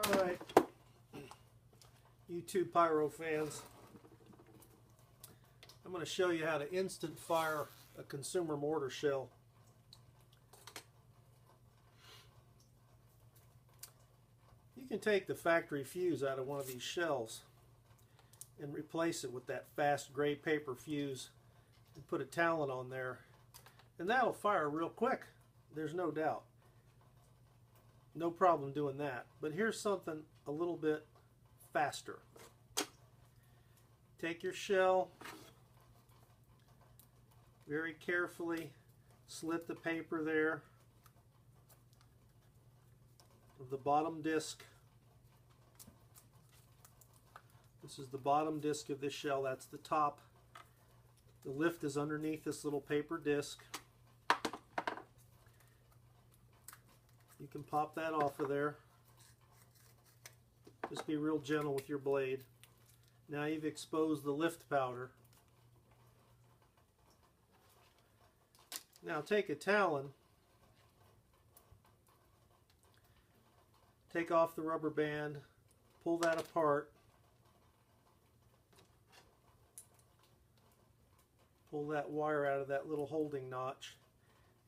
Alright, YouTube pyro fans, I'm going to show you how to instant fire a consumer mortar shell. You can take the factory fuse out of one of these shells and replace it with that fast gray paper fuse and put a Talon on there, and that'll fire real quick, there's no doubt. No problem doing that. But here's something a little bit faster. Take your shell, very carefully slit the paper there of the bottom disc. This is the bottom disc of this shell, that's the top. The lift is underneath this little paper disc. You can pop that off of there. Just be real gentle with your blade. Now you've exposed the lift powder. Now take a Talon, take off the rubber band, pull that apart, pull that wire out of that little holding notch,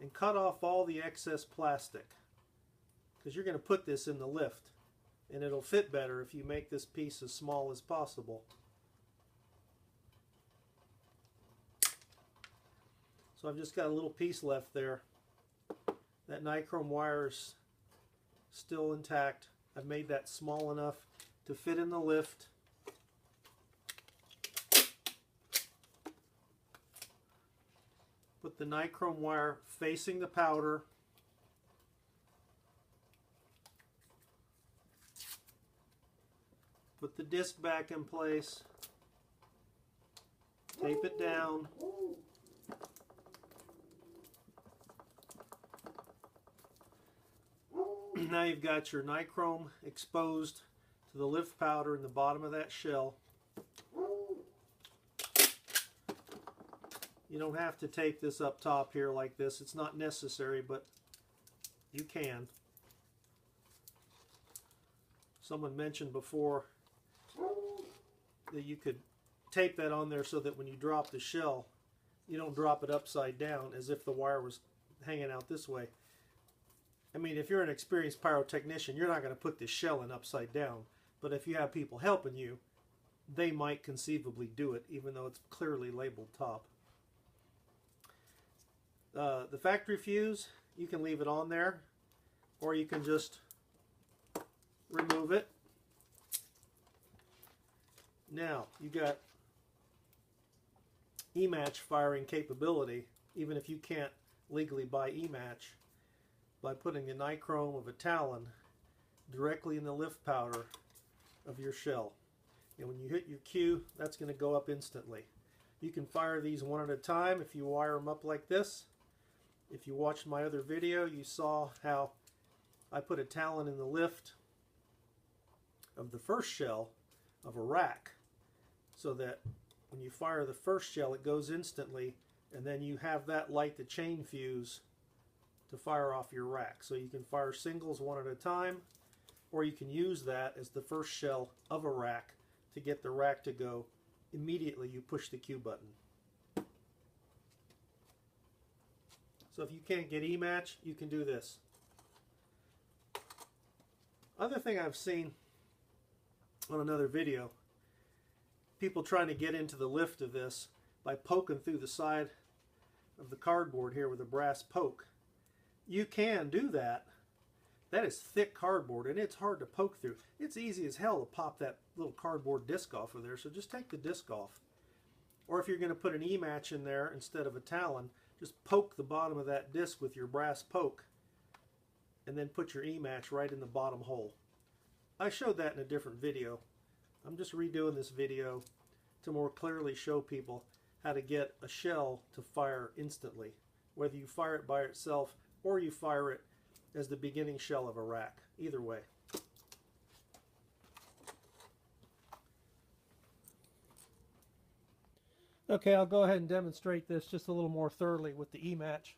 and cut off all the excess plastic, because you're going to put this in the lift, and it'll fit better if you make this piece as small as possible. So I've just got a little piece left there. That nichrome wire is still intact. I've made that small enough to fit in the lift. Put the nichrome wire facing the powder. Put the disc back in place. Tape it down. Now you've got your nichrome exposed to the lift powder in the bottom of that shell. You don't have to tape this up top here like this. It's not necessary, but you can. Someone mentioned before that you could tape that on there so that when you drop the shell, you don't drop it upside down as if the wire was hanging out this way. I mean, if you're an experienced pyrotechnician, you're not going to put this shell in upside down. But if you have people helping you, they might conceivably do it, even though it's clearly labeled top. The factory fuse, you can leave it on there, or you can just remove it. Now, you got E-match firing capability, even if you can't legally buy E-match, by putting the nichrome of a Talon directly in the lift powder of your shell. And when you hit your cue, that's going to go up instantly. You can fire these one at a time if you wire them up like this. If you watched my other video, you saw how I put a Talon in the lift of the first shell of a rack, so that when you fire the first shell, it goes instantly, and then you have that light the chain fuse to fire off your rack. So you can fire singles one at a time, or you can use that as the first shell of a rack to get the rack to go immediately you push the cue button. So if you can't get E-match, you can do this. Other thing I've seen on another video, people trying to get into the lift of this by poking through the side of the cardboard here with a brass poke. You can do that. That is thick cardboard, and it's hard to poke through. It's easy as hell to pop that little cardboard disc off of there, so just take the disc off. Or if you're going to put an E-match in there instead of a Talon, just poke the bottom of that disc with your brass poke, and then put your E-match right in the bottom hole. I showed that in a different video. I'm just redoing this video to more clearly show people how to get a shell to fire instantly, whether you fire it by itself or you fire it as the beginning shell of a rack. Either way. Okay, I'll go ahead and demonstrate this just a little more thoroughly with the E-match.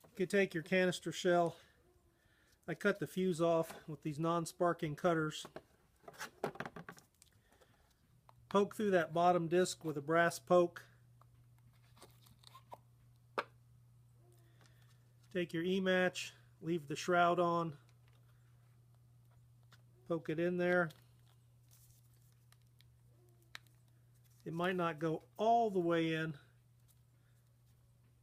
You can take your canister shell, I cut the fuse off with these non-sparking cutters. Poke through that bottom disc with a brass poke. Take your E-match, leave the shroud on, poke it in there. It might not go all the way in,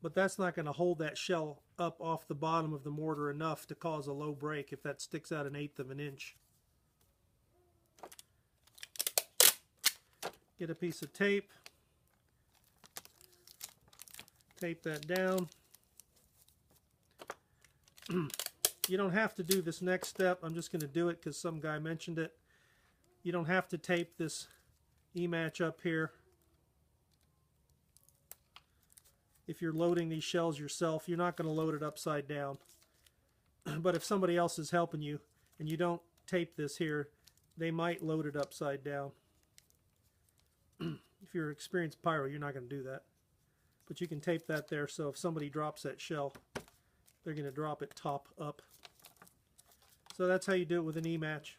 but that's not going to hold that shell up off the bottom of the mortar enough to cause a low break if that sticks out 1/8 of an inch. Get a piece of tape, tape that down. You don't have to do this next step. I'm just going to do it because some guy mentioned it. You don't have to tape this E-match up here. If you're loading these shells yourself, you're not going to load it upside down. But if somebody else is helping you and you don't tape this here, they might load it upside down. If you're an experienced pyro, you're not going to do that. But you can tape that there so if somebody drops that shell, they're going to drop it top up. So that's how you do it with an E-match.